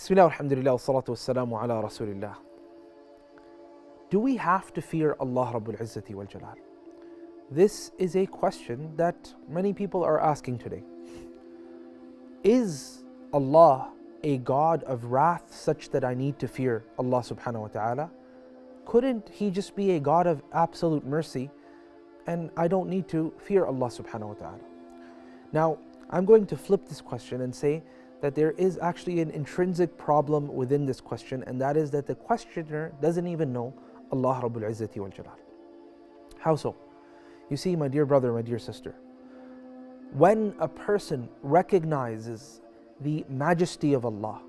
Bismillah, alhamdulillah, wassalatu wassalamu ala rasulillah. Do we have to fear Allah Rabbul Izzati wal Jalal? This is a question that many people are asking today. Is Allah a God of wrath such that I need to fear Allah subhanahu wa ta'ala? Couldn't He just be a God of absolute mercy and I don't need to fear Allah subhanahu wa ta'ala? Now, I'm going to flip this question and say that there is actually an intrinsic problem within this question, and that is that the questioner doesn't even know Allah Rabbul Izzati wal Jalal. How so? You see, my dear brother, my dear sister, when a person recognizes the majesty of Allah,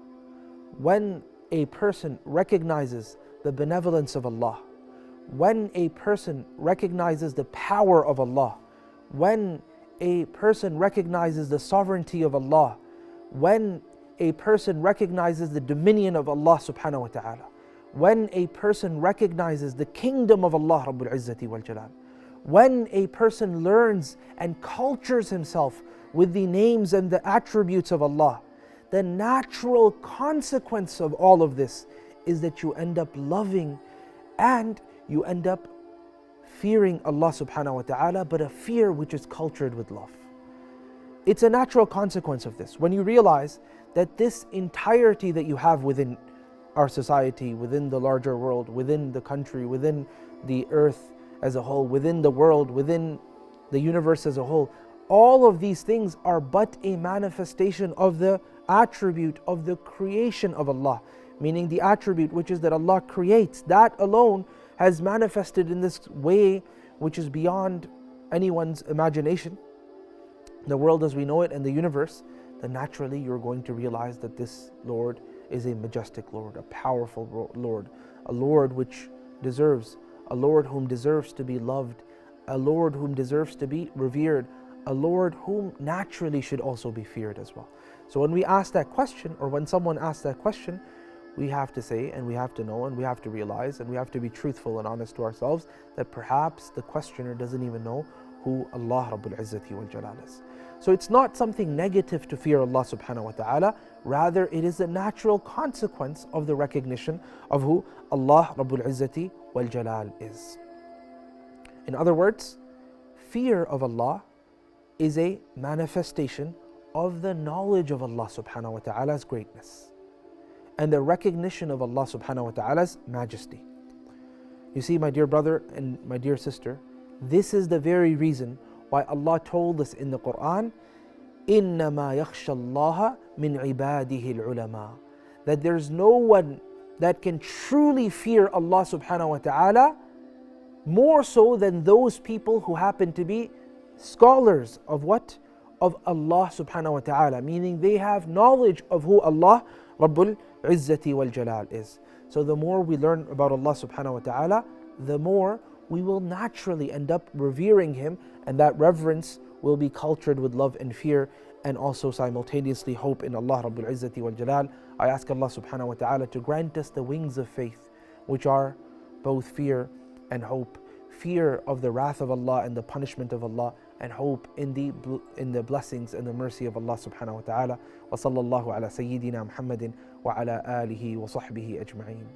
when a person recognizes the benevolence of Allah, when a person recognizes the power of Allah, when a person recognizes the sovereignty of Allah, when a person recognizes the dominion of Allah subhanahu wa ta'ala, when a person recognizes the kingdom of Allah Rabbul Izzati wal Jalal, when a person learns and cultures himself with the names and the attributes of Allah, the natural consequence of all of this is that you end up loving and you end up fearing Allah subhanahu wa ta'ala, but a fear which is cultured with love. It's a natural consequence of this. When you realize that this entirety that you have within our society, within the larger world, within the country, within the earth as a whole, within the world, within the universe as a whole, all of these things are but a manifestation of the attribute of the creation of Allah, meaning the attribute which is that Allah creates. That alone has manifested in this way which is beyond anyone's imagination. The world as we know it and the universe, then naturally you're going to realize that this Lord is a majestic Lord, a powerful Lord, a Lord which deserves, a Lord whom deserves to be loved, a Lord whom deserves to be revered, a Lord whom naturally should also be feared as well. So when we ask that question, or when someone asks that question, we have to say and we have to know and we have to realize and we have to be truthful and honest to ourselves that perhaps the questioner doesn't even know who Allah Rabbul Izzati wal Jalal is. So it's not something negative to fear Allah subhanahu wa ta'ala, rather it is a natural consequence of the recognition of who Allah Rabbul Izzati wal Jalal is. In other words, fear of Allah is a manifestation of the knowledge of Allah subhanahu wa ta'ala's greatness and the recognition of Allah subhanahu wa ta'ala's majesty. You see, my dear brother and my dear sister, this is the very reason why Allah told us in the Quran, إِنَّمَا يَخْشَى اللَّهَ مِنْ عِبَادِهِ الْعُلَمَاء, that there's no one that can truly fear Allah subhanahu wa ta'ala more so than those people who happen to be scholars of what? Of Allah subhanahu wa ta'ala, meaning they have knowledge of who Allah Rabbul Izzati wal Jalal is. So the more we learn about Allah subhanahu wa ta'ala, the more we will naturally end up revering Him, and that reverence will be cultured with love and fear, and also simultaneously hope in Allah Rabbul Izzati wal Jalal. I ask Allah subhanahu wa ta'ala to grant us the wings of faith, which are both fear and hope. Fear of the wrath of Allah and the punishment of Allah, and hope in the blessings and the mercy of Allah subhanahu wa ta'ala. Wa sallallahu ala sayyidina Muhammadin wa ala alihi wa sahbihi ajma'in.